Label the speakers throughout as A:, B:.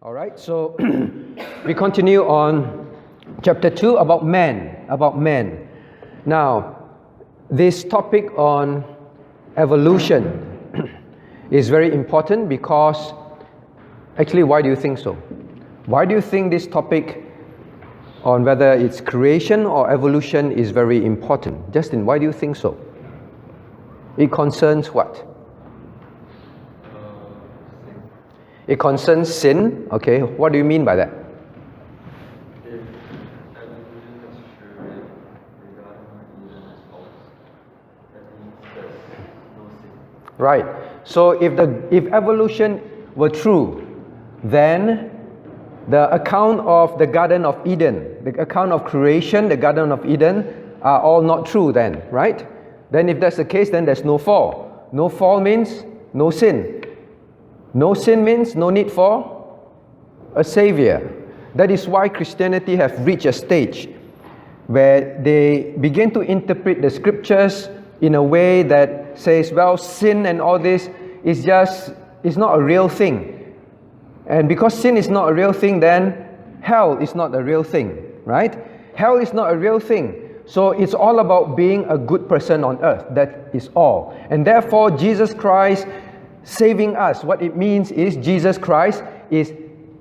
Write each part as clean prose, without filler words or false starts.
A: All right, so we continue on chapter 2 about men. Now, this topic on evolution is very important because, actually, why do you think so? Why do you think this topic on whether it's creation or evolution is very important? Justin, why do you think so? It concerns what? It concerns sin. Okay, what do you mean by that?
B: If evolution is true regarding Eden as false, that means there's no sin.
A: Right. So if evolution were true, then the account of the Garden of Eden, the account of creation, the Garden of Eden, are all not true then, right? Then if that's the case, then there's no fall. No fall means no sin. No sin means no need for a savior. That is why Christianity have reached a stage where they begin to interpret the scriptures in a way that says, well, sin and all this is not a real thing. And because sin is not a real thing, then hell is not a real thing, right? Hell is not a real thing. So it's all about being a good person on earth. That is all. And therefore, Jesus Christ saving us, what it means is Jesus Christ is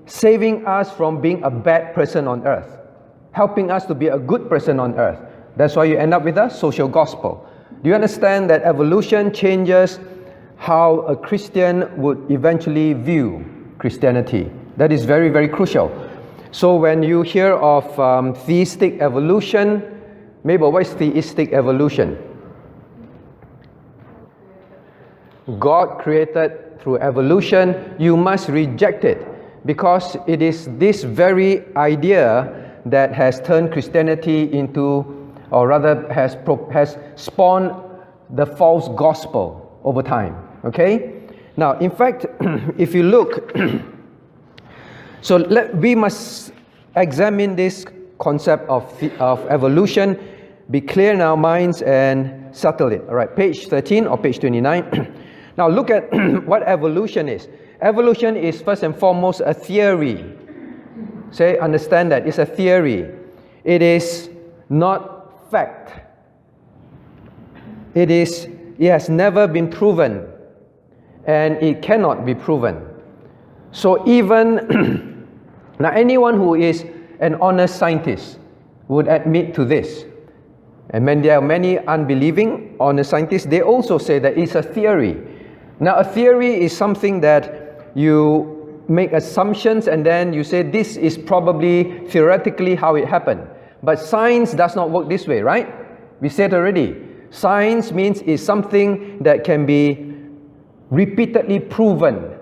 A: saving us from being a bad person on earth, helping us to be a good person on earth. That's why you end up with a social gospel. Do you understand that evolution changes how a Christian would eventually view Christianity? That is very, very crucial. So when you hear of theistic evolution, maybe what is theistic evolution? God created through evolution. You must reject it because it is this very idea that has turned Christianity into, or rather has spawned the false gospel over time. Okay? Now, in fact, if you look, we must examine this concept of evolution, be clear in our minds and settle it. All right, page 13 or page 29. Now look at what evolution is. Evolution is first and foremost a theory. Say, understand that. It's a theory. It is not fact. It has never been proven. And it cannot be proven. So even, now anyone who is an honest scientist would admit to this. And when there are many unbelieving honest scientists, they also say that it's a theory. Now, a theory is something that you make assumptions and then you say this is probably theoretically how it happened. But science does not work this way, right? We said already. Science means it's something that can be repeatedly proven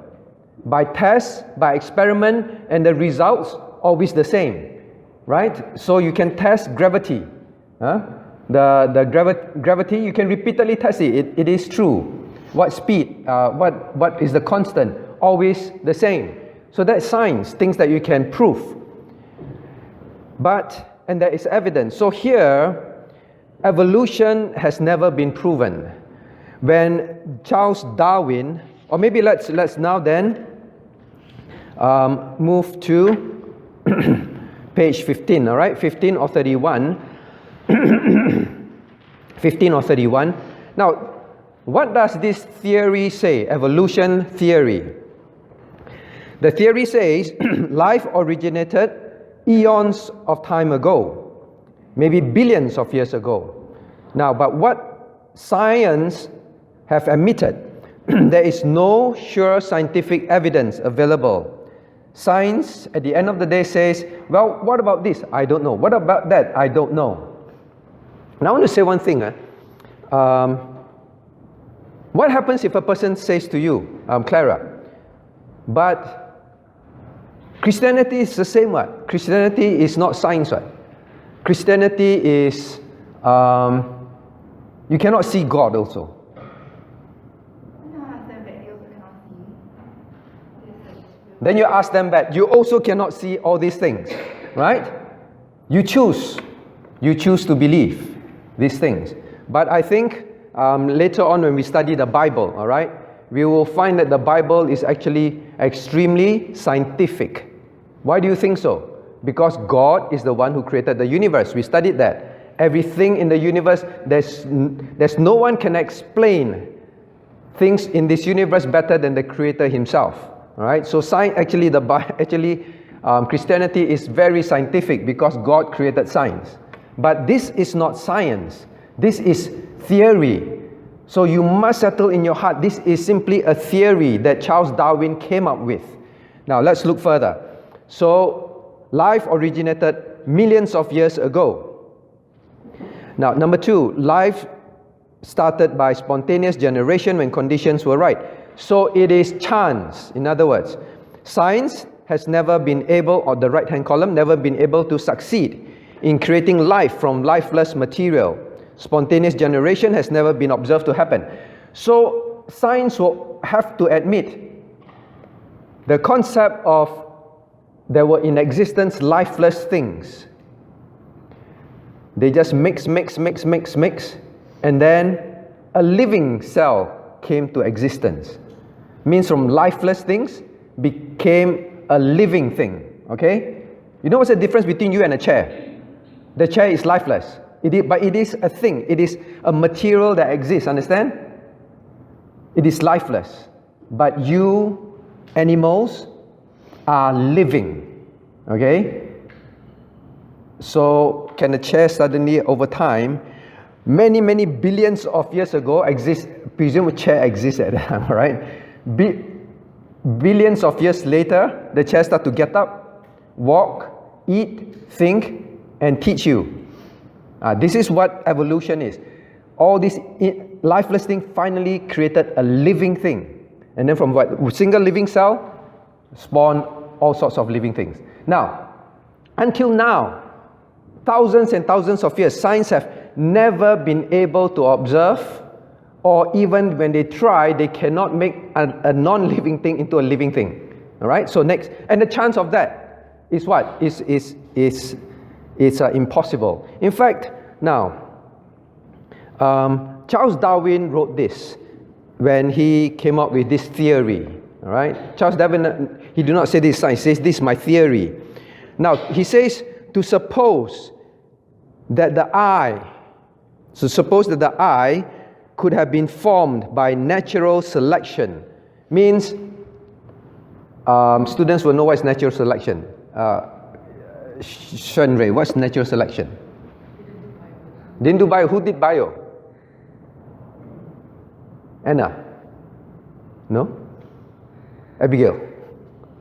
A: by tests, by experiment, and the results always the same, right? So you can test gravity. Gravity, you can repeatedly test it. It is true. What speed, what is the constant? Always the same. So that's science, things that you can prove. And there is evidence. So here, evolution has never been proven. When Charles Darwin, or maybe let's now then move to page 15, all right? 15 or 31. 15 or 31. Now, what does this theory say? Evolution theory. The theory says life originated eons of time ago, maybe billions of years ago. Now, but what science have admitted, there is no sure scientific evidence available. Science, at the end of the day, says, well, what about this? I don't know. What about that? I don't know. Now, I want to say one thing. What happens if a person says to you, Clara, but Christianity is the same what? Christianity is not science what? Christianity is, you cannot see God also. Then you ask them that you also cannot see all these things, right? You choose to believe these things. But I think later on when we study the Bible, all right, we will find that the Bible is actually extremely scientific. Why do you think so? Because God is the one who created the universe. We studied that. Everything in the universe, there's no one can explain things in this universe better than the Creator Himself. All right. So Christianity is very scientific because God created science. But this is not science. This is theory. So you must settle in your heart, this is simply a theory that Charles Darwin came up with. Now let's look further. So life originated millions of years ago. Now number 2, life started by spontaneous generation when conditions were right. So it is chance. In other words, science has never been able, or the right-hand column, never been able to succeed in creating life from lifeless material. Spontaneous generation has never been observed to happen. So science will have to admit the concept of there were in existence lifeless things. They just mix, and then a living cell came to existence. Means from lifeless things became a living thing. Okay? You know what's the difference between you and a chair? The chair is lifeless. But it is a thing. It is a material that exists. Understand? It is lifeless. But you, animals, are living. Okay? So, can a chair suddenly, over time, many billions of years ago exist? Presume a chair exists at that time, right? Billions of years later, the chair starts to get up, walk, eat, think, and teach you. This is what evolution is. All this lifeless thing finally created a living thing. And then from what? A single living cell spawned all sorts of living things. Now, until now, thousands and thousands of years, science have never been able to observe, or even when they try, they cannot make a non-living thing into a living thing. All right? So next, and the chance of that is what? It's impossible. In fact, now, Charles Darwin wrote this when he came up with this theory. All right? Charles Darwin, he did not say this science, he says this is my theory. Now, he says to suppose that the eye could have been formed by natural selection. Means, students will know what is natural selection. Shenrei, what's natural selection? Didn't do bio. Who did bio? Anna? No? Abigail?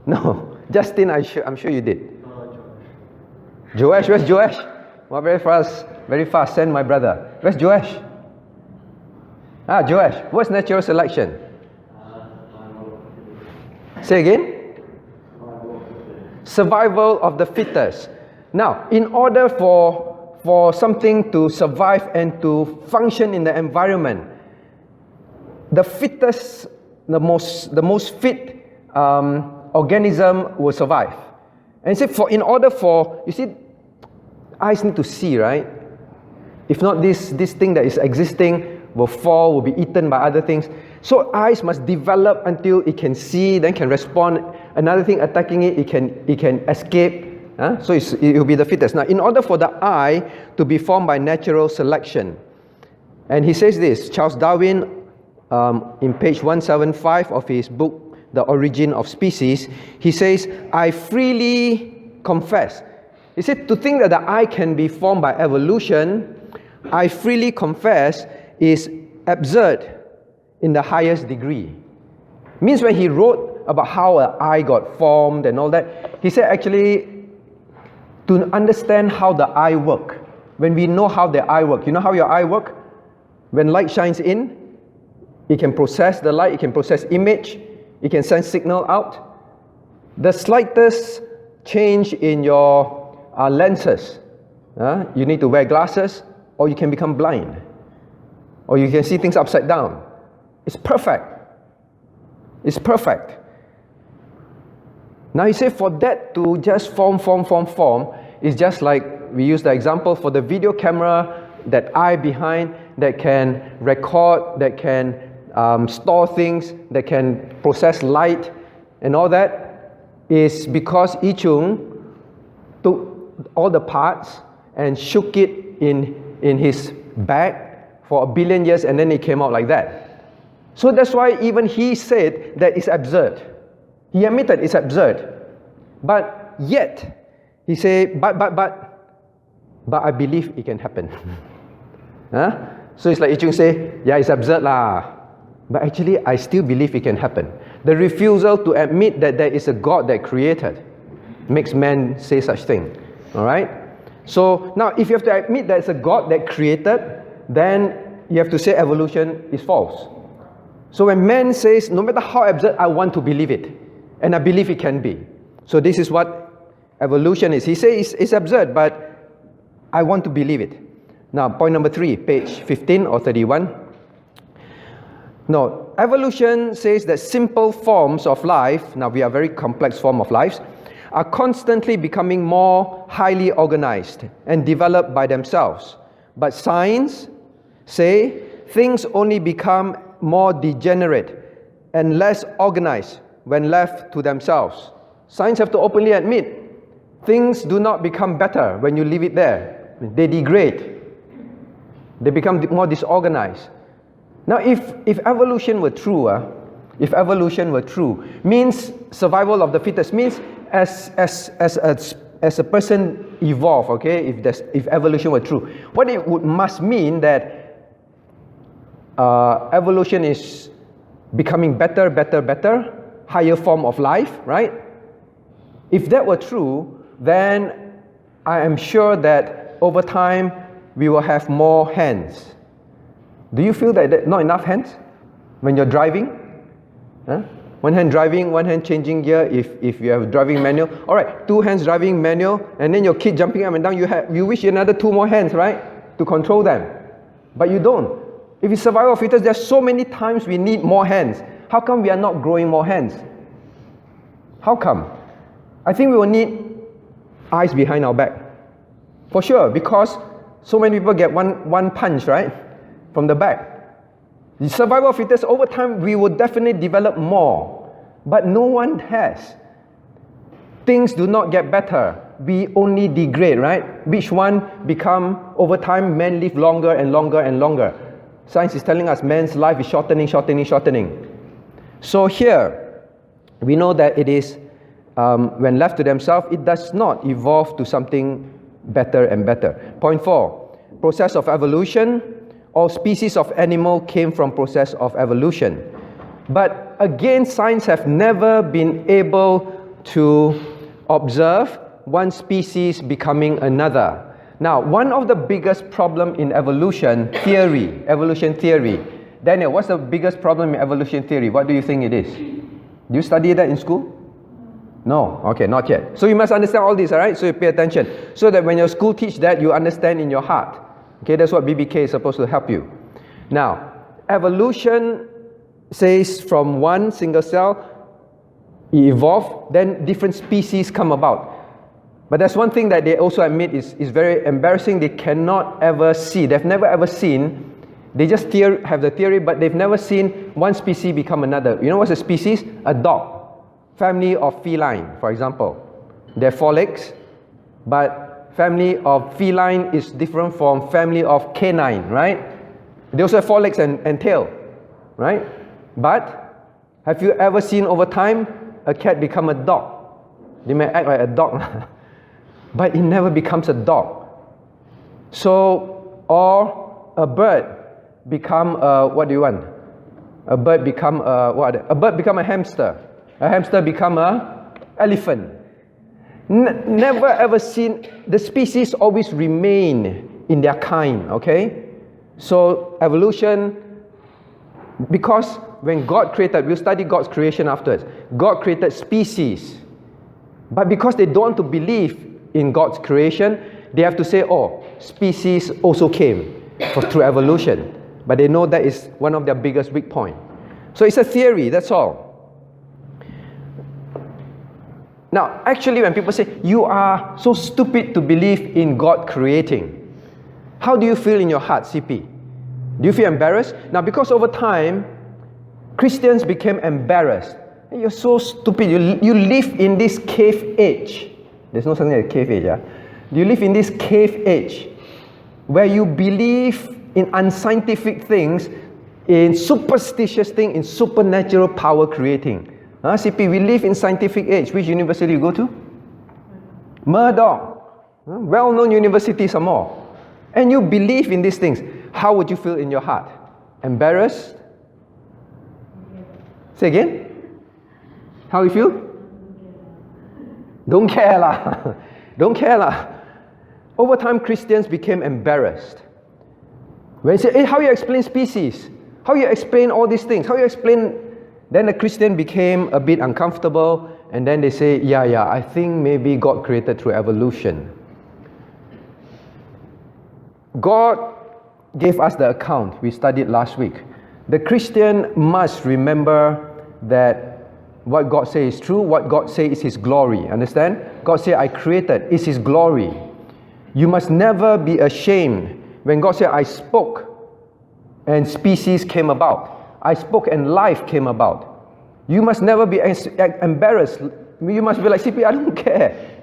A: No. Justin, I'm sure you did. Joash, where's Joash? Well, very fast, send my brother. Where's Joash? Joash, what's natural selection? Say again? Survival of the fittest. Now, in order for something to survive and to function in the environment, the fittest, the most fit organism will survive. And say you see, eyes need to see, right? If not, this thing that is existing will fall, will be eaten by other things. So eyes must develop until it can see, then can respond. Another thing attacking it can escape. So it will be the fittest. Now, in order for the eye to be formed by natural selection, and he says this, Charles Darwin, in page 175 of his book, The Origin of Species, he says, I freely confess. He said, to think that the eye can be formed by evolution, I freely confess, is absurd in the highest degree. Means when he wrote about how an eye got formed and all that, he said actually to understand how the eye works, when we know how the eye works, you know how your eye works? When light shines in, it can process the light, it can process image, it can send signal out. The slightest change in your lenses, you need to wear glasses, or you can become blind, or you can see things upside down. It's perfect. It's perfect. Now he said for that to just form, is just like, we use the example for the video camera, that eye behind that can record, that can store things, that can process light and all that, is because I Ching took all the parts and shook it in his bag for 1 billion years, and then it came out like that. So that's why even he said that it's absurd. He admitted it's absurd. But yet, he said, but I believe it can happen. Huh? So it's like I Ching say, yeah, it's absurd lah. But actually, I still believe it can happen. The refusal to admit that there is a God that created makes man say such thing. Alright? So now, if you have to admit there's a God that created, then you have to say evolution is false. So when man says, no matter how absurd, I want to believe it. And I believe it can be. So this is what evolution is. He says it's absurd, but I want to believe it. Now, point number 3, page 15 or 31. No, evolution says that simple forms of life, now we are very complex form of lives, are constantly becoming more highly organized and developed by themselves. But science say things only become more degenerate and less organized when left to themselves. Science have to openly admit things do not become better when you leave it there. They degrade. They become more disorganized. Now, if evolution were true, means survival of the fittest, means as a person evolve, okay, if evolution were true, what it must mean that evolution is becoming better, higher form of life, right? If that were true, then I am sure that over time we will have more hands. Do you feel that not enough hands when you're driving? Huh? One hand driving, one hand changing gear if you have driving manual. Alright, 2 hands driving manual, and then your kid jumping up and down, you wish you another 2 more hands, right? To control them. But you don't. If it's survival of fittest, there's so many times we need more hands. How come we are not growing more hands? How come? I think we will need eyes behind our back. For sure, because so many people get one punch, right? From the back. The survival of fittest, over time, we will definitely develop more. But no one has. Things do not get better. We only degrade, right? Which one become, over time, men live longer and longer and longer. Science is telling us man's life is shortening. So here, we know that it is, when left to themselves, it does not evolve to something better and better. Point 4, process of evolution. All species of animal came from process of evolution. But again, science have never been able to observe one species becoming another. Now, one of the biggest problem in evolution theory, Daniel, what's the biggest problem in evolution theory? What do you think it is? Do you study that in school? No, okay, not yet. So you must understand all this, alright? So you pay attention. So that when your school teach that, you understand in your heart. Okay, that's what BBK is supposed to help you. Now, evolution says from one single cell, it evolved, then different species come about. But that's one thing that they also admit is very embarrassing. They cannot ever see, they've never ever seen, they just have the theory, but they've never seen one species become another. You know what's a species? A dog. Family of feline, for example. They have 4 legs, but family of feline is different from family of canine, right? They also have 4 legs and tail, right? But have you ever seen over time a cat become a dog? They may act like a dog, but it never becomes a dog. So, or a bird become what do you want? A bird become a bird become a hamster. A hamster become a elephant. Never ever seen, the species always remain in their kind, okay? So evolution, because when God created, we'll study God's creation afterwards. God created species. But because they don't want to believe in God's creation, they have to say, oh, species also came through evolution. But they know that is one of their biggest weak points. So it's a theory, that's all. Now, actually, when people say, you are so stupid to believe in God creating, how do you feel in your heart, CP? Do you feel embarrassed? Now, because over time, Christians became embarrassed. You're so stupid. You live in this cave age. There's no something like cave age. You live in this cave age where you believe in unscientific things, in superstitious things, in supernatural power creating. CP, we live in scientific age. Which university you go to? Murdoch. Well-known university some more. And you believe in these things. How would you feel in your heart? Embarrassed? Say again? How you feel? Don't care lah. Don't care lah. Over time, Christians became embarrassed. When you say, hey, how you explain species? How you explain all these things? How you explain? Then the Christian became a bit uncomfortable, and then they say, yeah, I think maybe God created through evolution. God gave us the account we studied last week. The Christian must remember that what God says is true, what God says is His glory. Understand? God said, I created, is His glory. You must never be ashamed when God said, I spoke and species came about. I spoke and life came about. You must never be embarrassed. You must be like, CP, I don't care.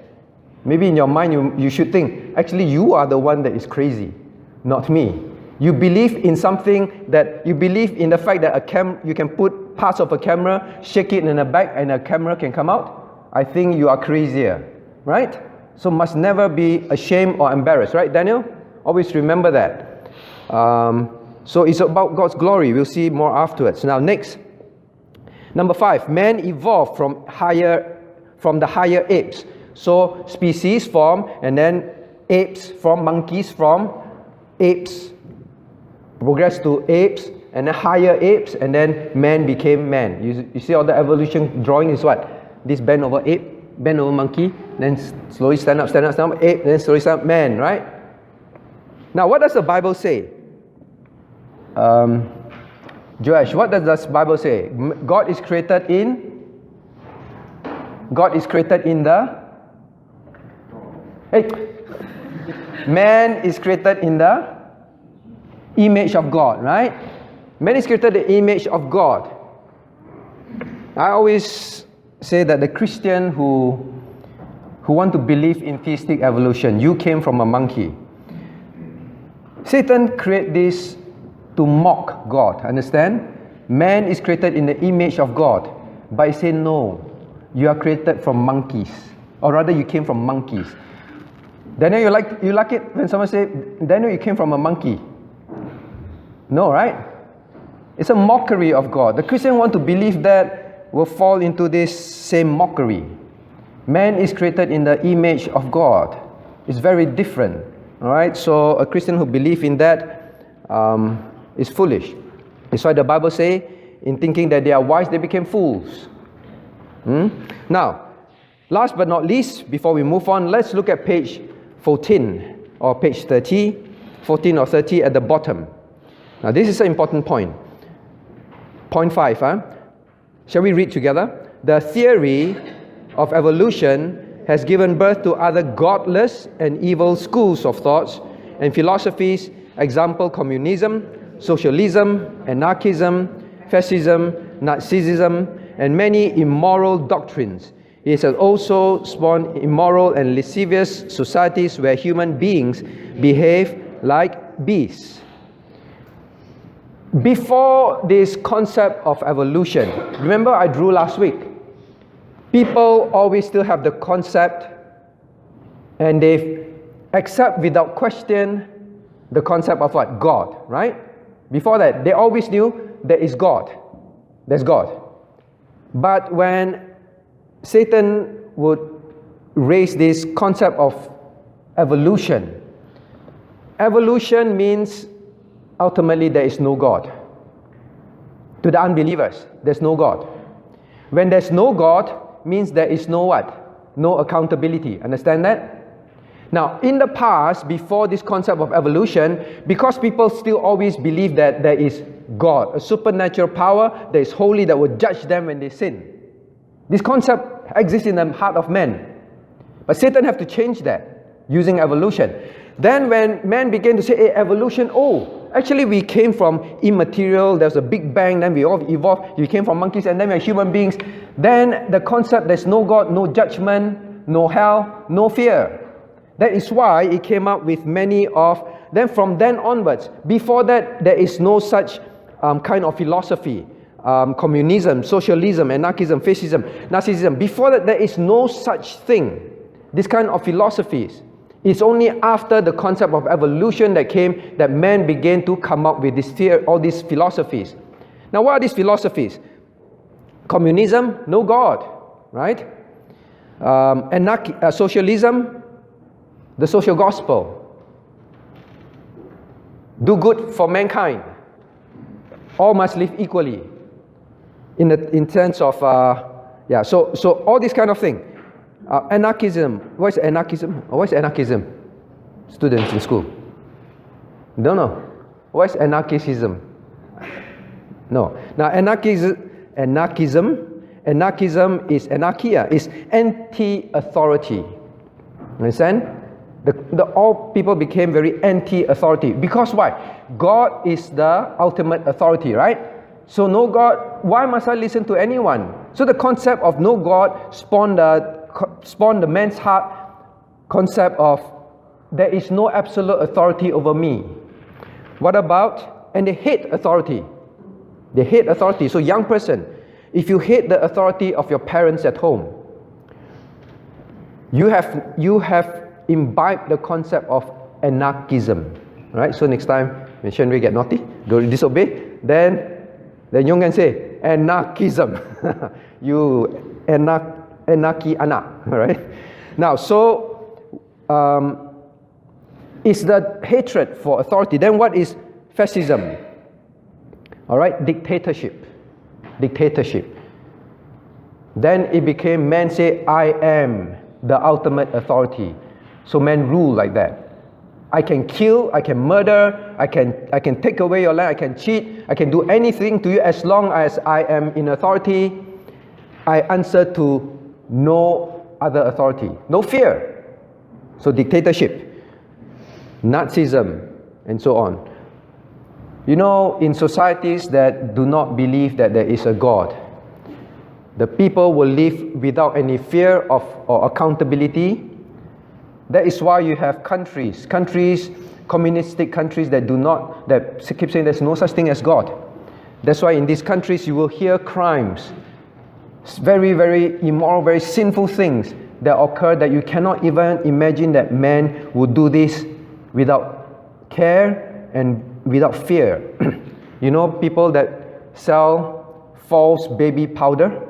A: Maybe in your mind you should think, actually you are the one that is crazy, not me. You believe in something that, you believe in the fact that you can put parts of a camera, shake it in the back and a camera can come out. I think you are crazier, right? So must never be ashamed or embarrassed, right, Daniel? Always remember that. So it's about God's glory. We'll see more afterwards. Now next, number 5, man evolved from the higher apes. So species form, and then apes from monkeys, from apes progress to apes, and then higher apes, and then man became man. You see all the evolution drawing is what? This bend over ape, bend over monkey, then slowly stand up, ape, then slowly stand up, man, right? Now what does the Bible say? Joash, what does the Bible say? God is created in the... Hey! Man is created in the image of God, right? Man is created in the image of God. I always say that the Christian who want to believe in theistic evolution, you came from a monkey. Satan created this to mock God, understand? Man is created in the image of God. But I say no, you are created from monkeys. Or rather you came from monkeys. Daniel, you like it when someone say, Daniel, you came from a monkey? No, right? It's a mockery of God. The Christian want to believe that will fall into this same mockery. Man is created in the image of God. It's very different. All right? So a Christian who believes in that is foolish. That's why the Bible say, in thinking that they are wise, they became fools. Now, last but not least, before we move on, let's look at page 14 or page 30, 14 or 30 at the bottom. Now, this is an important point. Point 5. Shall we read together? The theory of evolution has given birth to other godless and evil schools of thoughts and philosophies, example, communism, socialism, anarchism, fascism, Nazism, and many immoral doctrines. It has also spawned immoral and lascivious societies where human beings behave like beasts. Before this concept of evolution, remember I drew last week, people always still have the concept and they accept without question the concept of what? God, right? Before that, they always knew there is God. There's God. But when Satan would raise this concept of evolution, evolution means ultimately there is no God. To the unbelievers, there's no God. When there's no God, means there is no what? No accountability. Understand that? Now, in the past, before this concept of evolution, because people still always believe that there is God, a supernatural power that is holy that will judge them when they sin. This concept exists in the heart of man. But Satan have to change that using evolution. Then when man began to say, hey, evolution, Actually, we came from immaterial. There's a big bang, then we all evolved. We came from monkeys, and then we're human beings. Then the concept, there's no God, no judgment, no hell, no fear. That is why it came up with many of, then from then onwards, before that, there is no such kind of philosophy. Communism, socialism, anarchism, fascism, Nazism. Before that, there is no such thing. This kind of philosophies. It's only after the concept of evolution that came that man began to come up with this fear, all these philosophies. Now, what are these philosophies? Communism, no God, right? Socialism, the social gospel. Do good for mankind. All must live equally. In terms of, so all this kind of thing. Anarchism. What is anarchism? What is anarchism? Students in school. Don't know. What is anarchism? No. Now, anarchism is anarchia, is anti-authority. Understand? All people became very anti-authority. Because why? God is the ultimate authority, right? So no God, why must I listen to anyone? So the concept of no God spawned the man's heart concept of there is no absolute authority over me. What about, and they hate authority. They hate authority. So young person, if you hate the authority of your parents at home, you have imbibed the concept of anarchism. Right? So next time when Shenry get naughty, go disobey, then you can say anarchism. You anarchy anak. Right? Now, so it's the hatred for authority. Then what is fascism? All right, dictatorship. Then it became man say, I am the ultimate authority. So men rule like that. I can kill, I can murder, I can take away your land, I can cheat, I can do anything to you as long as I am in authority. I answer to no other authority, no fear. So dictatorship, Nazism, and so on. You know, in societies that do not believe that there is a God, the people will live without any fear of or accountability. That is why you have countries, communistic countries that keep saying there's no such thing as God. That's why in these countries you will hear crimes, very, very immoral, very sinful things that occur that you cannot even imagine that man would do this without care and without fear. You know, people that sell false baby powder?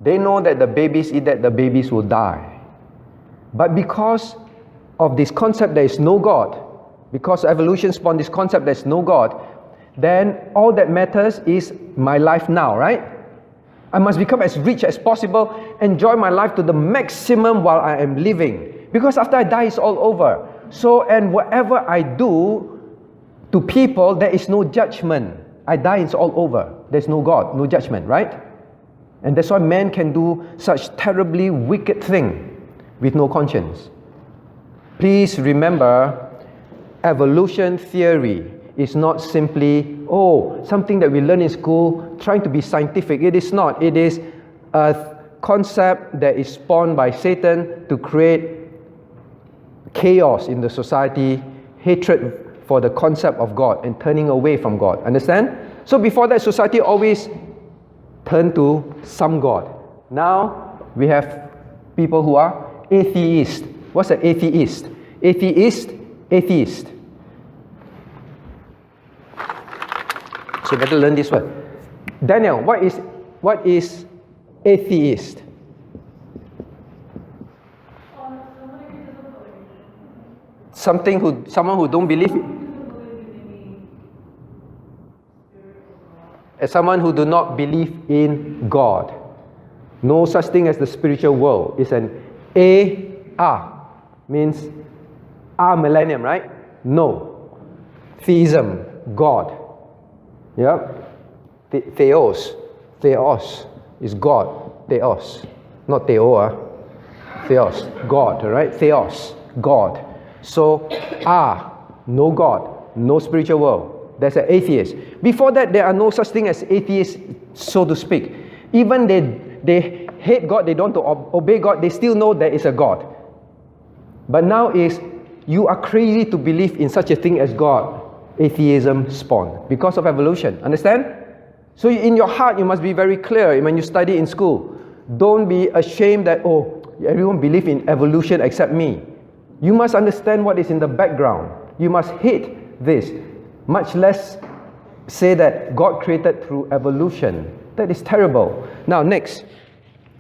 A: They know that the babies eat that, the babies will die. But because of this concept there is no God, because evolution spawned this concept there is no God, then all that matters is my life now, right? I must become as rich as possible, enjoy my life to the maximum while I am living. Because after I die, it's all over. So, and whatever I do to people, there is no judgment. I die, it's all over. There's no God, no judgment, right? And that's why man can do such terribly wicked thing with no conscience. Please remember, evolution theory is not simply, something that we learn in school, trying to be scientific. It is not. It is a concept that is spawned by Satan to create chaos in the society, hatred for the concept of God, and turning away from God. Understand? So before that, society always turned to some God. Now, we have people who are atheist. What's an atheist? Atheist. So better learn this word. Daniel, what is atheist? Someone who don't believe. As someone who do not believe in God. No such thing as the spiritual world. It's an means millennium, right? No. Theism, God. Yeah. Theos is God. Theos, not Theo. Theos, God, right? Theos, God. So, no God, no spiritual world. There's an atheist. Before that, there are no such thing as atheists, so to speak. Even they hate God, they don't want to obey God, they still know there is a God. But now is, you are crazy to believe in such a thing as God. Atheism spawned because of evolution. Understand? So in your heart, you must be very clear when you study in school. Don't be ashamed that, everyone believes in evolution except me. You must understand what is in the background. You must hate this. Much less say that God created through evolution. That is terrible. Now next.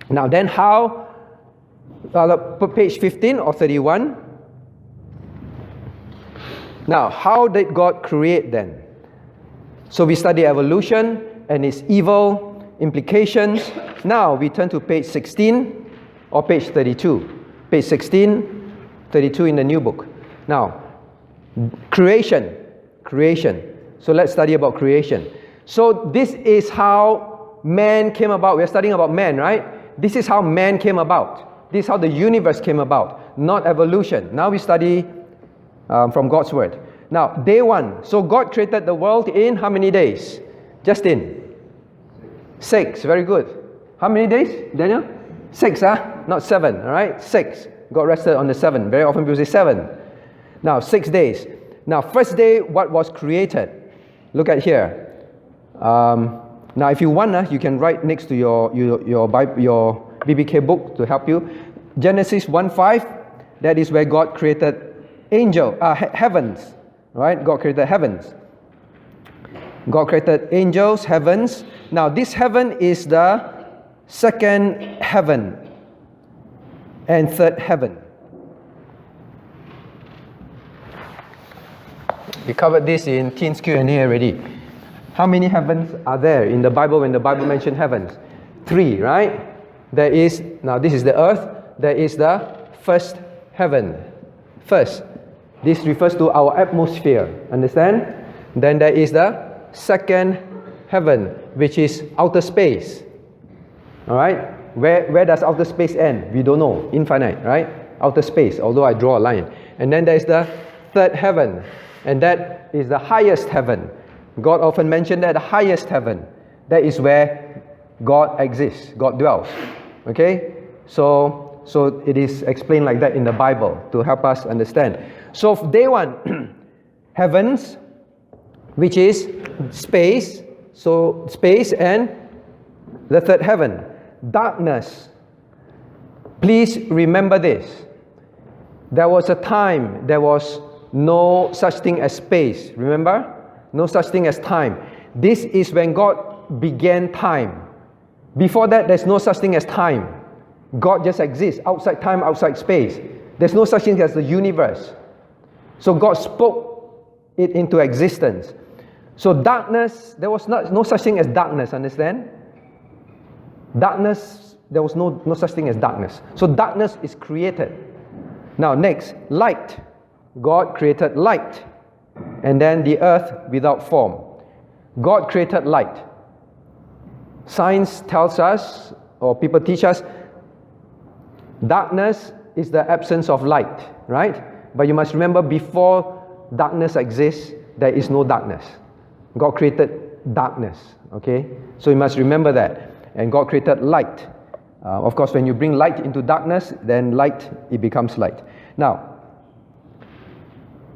A: Now then how, page 15 or 31. Now how did God create then? So we study evolution and its evil implications. Now we turn to page 16 or page 32. Page 16, 32 in the new book. Now, creation. So let's study about creation. So this is how man came about. We're studying about man, right? This is how man came about. This is how the universe came about, not evolution. Now we study from God's word. Now, day one. So God created the world in how many days? Justin? 6. Very good. How many days, Daniel? 6, not 7, all right? 6. God rested on the 7. Very often people say 7. Now, 6 days. Now, first day, what was created? Look at here. Now, if you want, you can write next to your Bible, your BBK book to help you. Genesis 1:5. That is where God created heavens, right? God created heavens. God created angels, heavens. Now, this heaven is the second heaven and third heaven. We covered this in Teens Q&A already. How many heavens are there in the Bible when the Bible mentioned heavens? 3, right? There is, now this is the earth, there is the first heaven. First. This refers to our atmosphere. Understand? Then there is the second heaven, which is outer space. Alright? Where does outer space end? We don't know. Infinite, right? Outer space, although I draw a line. And then there is the third heaven. And that is the highest heaven. God often mentioned that the highest heaven. That is where God exists. God dwells. Okay? So it is explained like that in the Bible to help us understand. So day one, heavens, which is space. So space and the third heaven. Darkness. Please remember this. There was a time, there was no such thing as space. Remember? No such thing as time. This is when God began time. Before that, there's no such thing as time. God just exists outside time, outside space. There's no such thing as the universe. So God spoke it into existence. So darkness, there was no such thing as darkness, understand? Darkness, there was no such thing as darkness. So darkness is created. Now next, light. God created light. And then the earth without form. God created light. Science tells us, or people teach us, darkness is the absence of light, right? But you must remember, before darkness exists, there is no darkness. God created darkness, okay? So you must remember that. And God created light. Of course, when you bring light into darkness, then light, it becomes light. Now,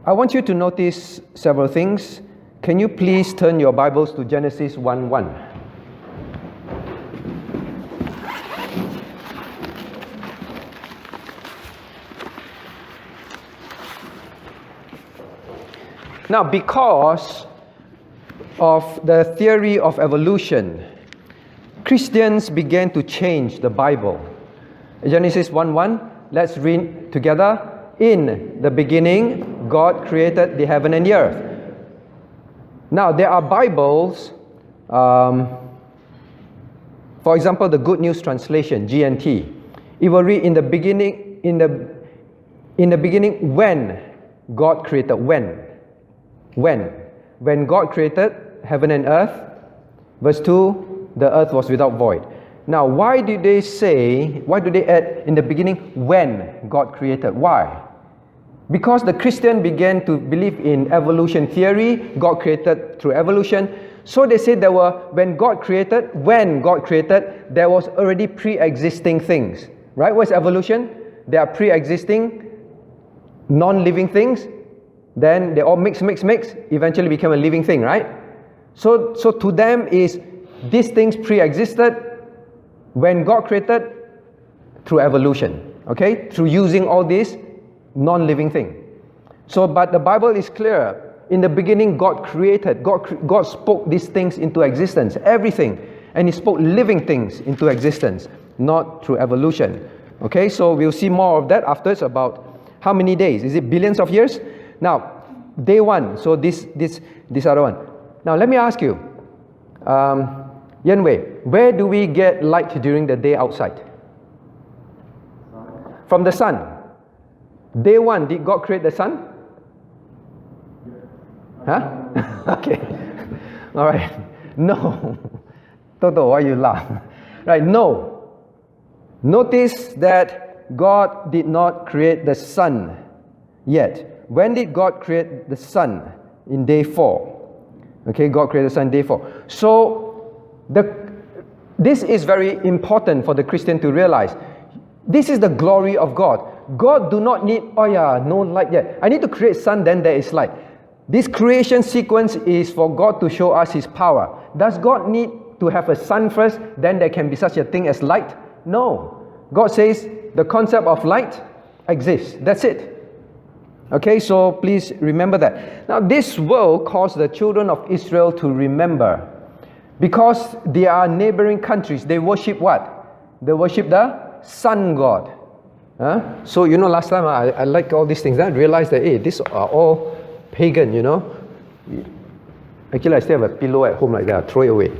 A: I want you to notice several things. Can you please turn your Bibles to Genesis 1:1? Now, because of the theory of evolution, Christians began to change the Bible. Genesis 1:1, let's read together. In the beginning, God created the heaven and the earth. Now, there are Bibles, for example, the Good News Translation, GNT. It will read in the beginning, in the beginning, when God created, when God created heaven and earth. Verse 2, the earth was without void. Now, why do they add in the beginning when God created? Why? Because the Christian began to believe in evolution theory, God created through evolution. So they said when God created, there was already pre-existing things. Right? What's evolution? There are pre-existing non-living things. Then they all mix, eventually become a living thing, right? So to them is, these things pre-existed when God created through evolution, okay? Through using all these non-living things. So, but the Bible is clear. In the beginning, God created. God spoke these things into existence, everything. And He spoke living things into existence, not through evolution. Okay, so we'll see more of that afterwards, about how many days? Is it billions of years? Now, day one, so this other one. Now, let me ask you, Yanwei, where do we get light during the day outside? From the sun. Day one, did God create the sun? Huh? Okay. All right. No. Toto, why you laugh? Right, no. Notice that God did not create the sun yet. When did God create the sun? In day 4. Okay, God created the sun day 4. So, this is very important for the Christian to realize. This is the glory of God. God do not need, no light yet. I need to create sun, then there is light. This creation sequence is for God to show us His power. Does God need to have a sun first, then there can be such a thing as light? No. God says the concept of light exists. That's it. Okay, so please remember that. Now, this will cause the children of Israel to remember, because they are neighboring countries. They worship what? They worship the sun god. So, last time I like all these things. I realized that, these are all pagan, Actually, I still have a pillow at home like that. I throw it away.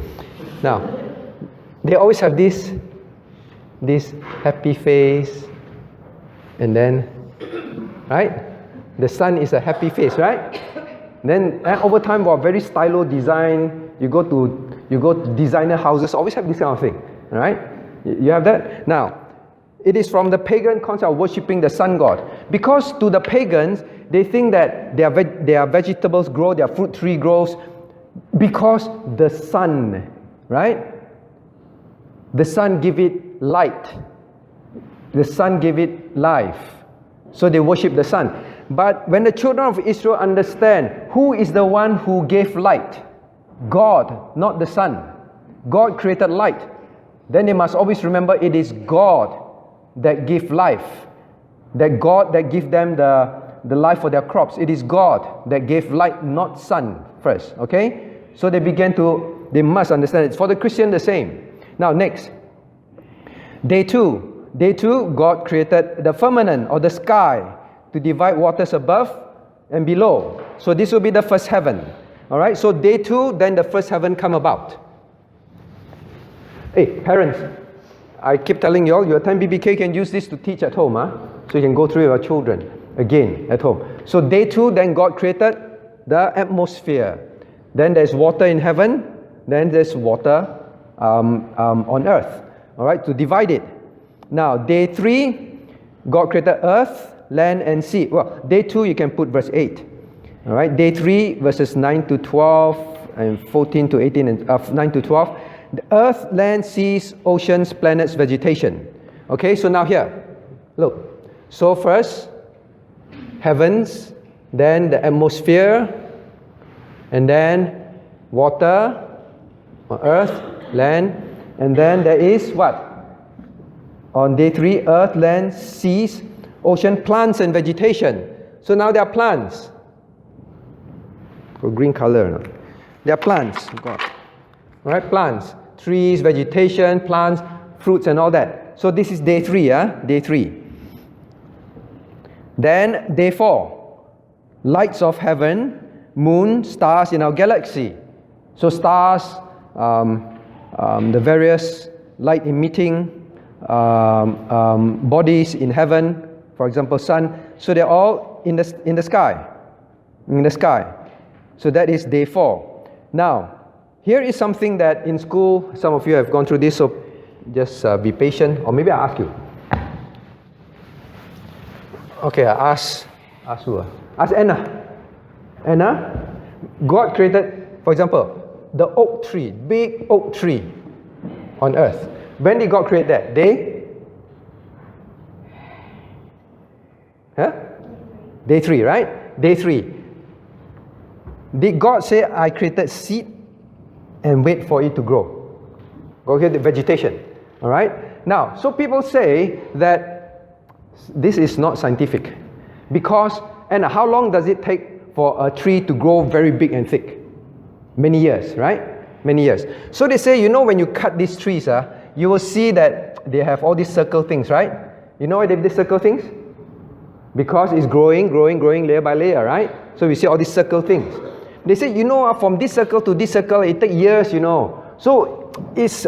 A: Now, they always have this happy face, and then, right? The sun is a happy face, right? Then over time, very stylo design. You go to designer houses, always have this kind of thing, right? You have that. Now, it is from the pagan concept of worshipping the sun god, because to the pagans they think that their vegetables grow, their fruit tree grows because the sun, right? The sun give it light. The sun give it life. So they worship the sun. But when the children of Israel understand who is the one who gave light, God, not the sun. God created light. Then they must always remember it is God that give life. That God that give them the life for their crops. It is God that gave light, not sun first. Okay? So they they must understand it. For the Christian, the same. Now, next. Day 2. Day 2, God created the firmament or the sky to divide waters above and below. So this will be the first heaven. Alright, so day 2, then the first heaven come about. Hey, parents, I keep telling you all, your time BBK can use this to teach at home. So you can go through your children again at home. So day 2, then God created the atmosphere. Then there's water in heaven. Then there's water on earth. Alright, to divide it. Now, day 3, God created earth, land and sea. Well, day 2 you can put verse 8. Alright, day 3 verses 9 to 12 and 14 to 18 and 9 to 12. The earth, land, seas, oceans, planets, vegetation. Okay, so now here, look. So first, heavens, then the atmosphere, and then water, earth, land, and then there is what? On day 3, earth, land, seas, ocean, plants and vegetation. So now there are plants. Green color. No? There are plants. Alright, plants. Trees, vegetation, plants, fruits and all that. So this is day 3, Day 3. Then day 4. Lights of heaven, moon, stars in our galaxy. So stars, the various light emitting bodies in heaven, for example, sun. So they're all in the sky. In the sky. So that is day 4. Now, here is something that in school, some of you have gone through this, so just be patient. Or maybe I'll ask you. Okay, I Ask who? Ask Anna. Anna, God created, for example, the oak tree, big oak tree on earth. When did God create that? Day 3, right? Day 3. Did God say, I created seed and wait for it to grow? God created vegetation. Alright? Now, so people say that this is not scientific. Because, and how long does it take for a tree to grow very big and thick? Many years, right? Many years. So they say, when you cut these trees, you will see that they have all these circle things, right? You know why they have these circle things? Because it's growing layer by layer, right? So we see all these circle things. They say, from this circle to this circle, it takes years, So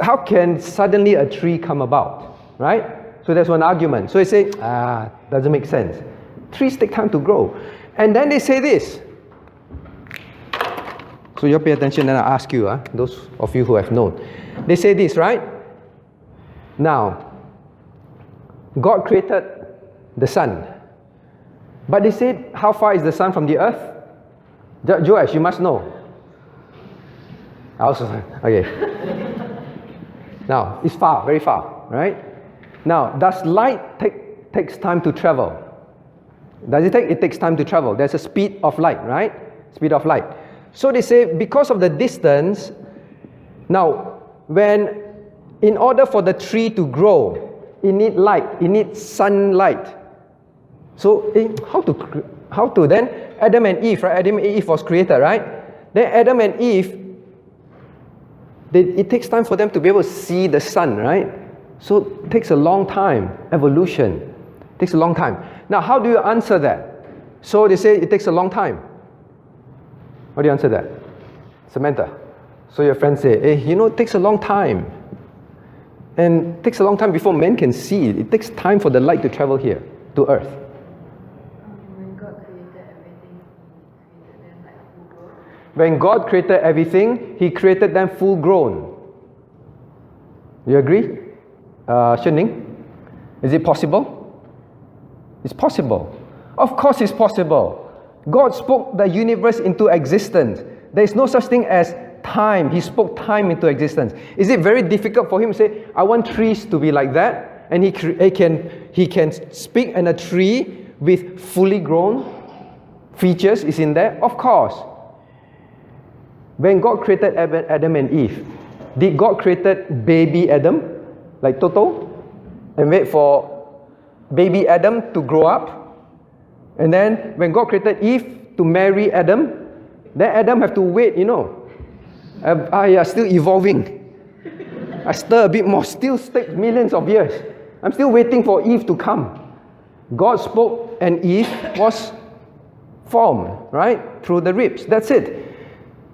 A: how can suddenly a tree come about, right? So that's one argument. So they say, doesn't make sense. Trees take time to grow. And then they say this. So you pay attention and I ask you, those of you who have known. They say this, right? Now, God created the sun. But they said, how far is the sun from the earth? Joash, you must know. Okay. Now, it's far, very far, right? Now, does light takes time to travel? Does it take? It takes time to travel. There's a speed of light, right? Speed of light. So they say, because of the distance, now, in order for the tree to grow, it needs light, it needs sunlight. So, how to then, Adam and Eve, right? Adam and Eve was created, right? Then Adam and Eve, it takes time for them to be able to see the sun, right? So it takes a long time. Evolution takes a long time. Now, how do you answer that? So they say it takes a long time. How do you answer that? Samantha. So your friends say, it takes a long time. And it takes a long time before men can see it. It takes time for the light to travel here, to earth. When God created everything, He created them full grown. You agree? Shen-Ning? Is it possible? It's possible. Of course it's possible. God spoke the universe into existence. There is no such thing as time. He spoke time into existence. Is it very difficult for Him to say, I want trees to be like that? And He can speak, and a tree with fully grown features is in there? Of course. When God created Adam and Eve, did God created baby Adam, like Toto, and wait for baby Adam to grow up? And then when God created Eve to marry Adam, then Adam have to wait, still evolving. I stir a bit more, still takes millions of years. I'm still waiting for Eve to come. God spoke and Eve was formed, right? Through the ribs. That's it.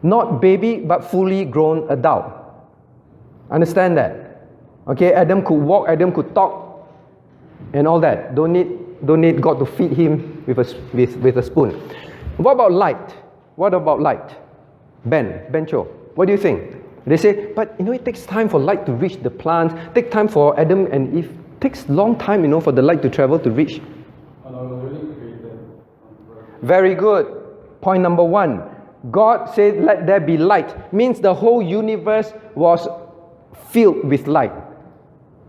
A: Not baby, but fully grown adult. Understand that? Okay, Adam could walk, Adam could talk, and all that. Don't need God to feed him with a spoon. What about light? What about light? Ben Cho, what do you think? They say, but it takes time for light to reach the plants. Take time for Adam and Eve. It takes long time, for the light to travel to reach. Very good. Point number 1. God said, let there be light. Means the whole universe was filled with light.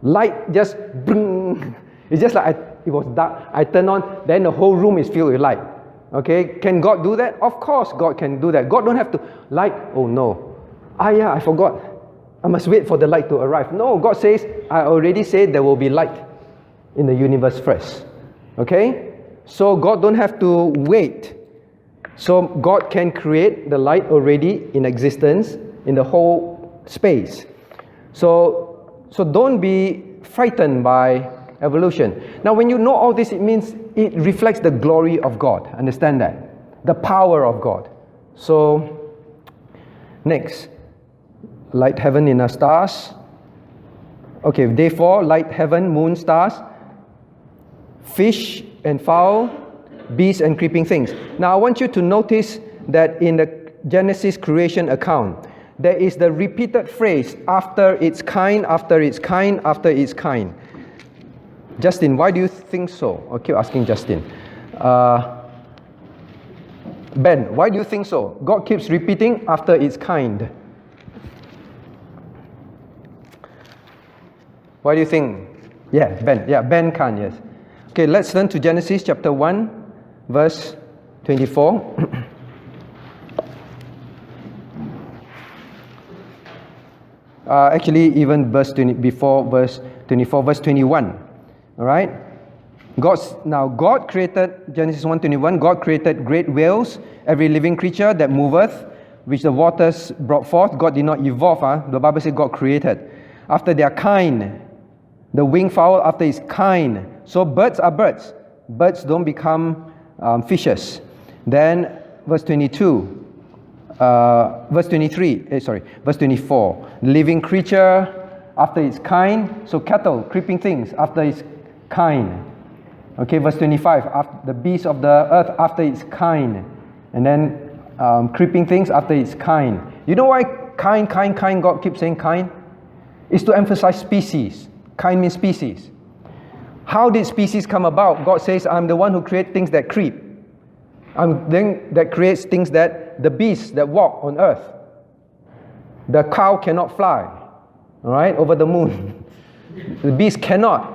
A: Light just bling. It's just like it was dark. I turn on, then the whole room is filled with light. Okay, can God do that? Of course God can do that. God don't have to light. Oh no. I forgot. I must wait for the light to arrive. No, God says, I already said there will be light in the universe first. Okay? So God don't have to wait. So God can create the light already in existence in the whole space. So don't be frightened by evolution. Now when you know all this, it means it reflects the glory of God. Understand that? The power of God. So next, light, heaven, in the stars. Okay, day 4, light, heaven, moon, stars, fish and fowl, beasts and creeping things. Now I want you to notice that in the Genesis creation account, there is the repeated phrase, after its kind, after its kind, after its kind. Justin, why do you think so? I'll keep asking Justin. Ben, why do you think so? God keeps repeating after its kind. Why do you think? Yeah, Ben. Yeah, Ben can, yes. Okay, let's turn to Genesis chapter 1, verse 24. Actually, even before verse 24, verse 21. All right? God created, Genesis 1:21, God created great whales, every living creature that moveth, which the waters brought forth. God did not evolve. The Bible says God created. After their kind, the winged fowl after his kind. So birds are birds. Birds don't become fishes. Then verse 22. Verse 24. Living creature after its kind. So cattle, creeping things after its kind. Okay, verse 25. The beasts of the earth after its kind. And then creeping things after its kind. You know why kind, God keeps saying kind? It's to emphasize species. Kind means species. How did species come about? God says, I'm the one who creates things that creep. I'm then that creates things that the beasts that walk on earth. The cow cannot fly, all right, over the moon. The beast cannot,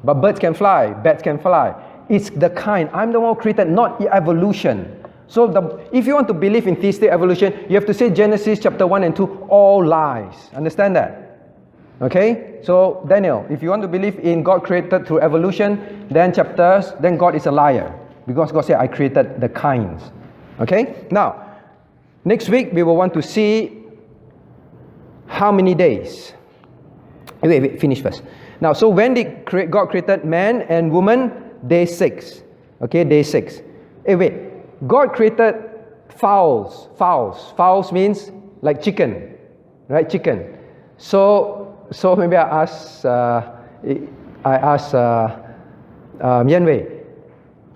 A: but birds can fly, bats can fly. It's the kind. I'm the one who created, not evolution. So if you want to believe in theistic evolution, you have to say Genesis chapter 1 and 2, all lies. Understand that? Okay? So Daniel, if you want to believe in God created through evolution, then God is a liar. Because God said, I created the kinds. Okay? Now, next week we will want to see how many days. Wait, finish first. Now, so when did God created man and woman? Day 6. Okay, day 6. God created fowls. Fowls means like chicken. Right, chicken. So maybe I ask Yanwei.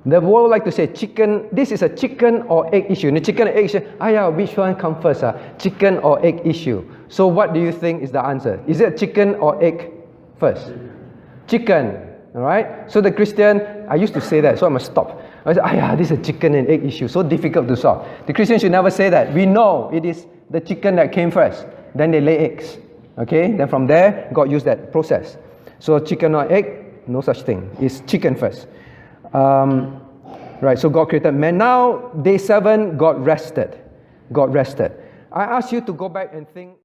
A: The world like to say chicken. This is a chicken or egg issue. The chicken or egg issue. Which one comes first? Chicken or egg issue. So what do you think is the answer? Is it chicken or egg first? Chicken. All right. So the Christian, I used to say that, so I must stop. I say, this is a chicken and egg issue. So difficult to solve. The Christian should never say that. We know it is the chicken that came first. Then they lay eggs. Okay. Then from there, God used that process. So chicken or egg, no such thing. It's chicken first. Right, so God created man. Now, day 7, God rested. I ask you to go back and think.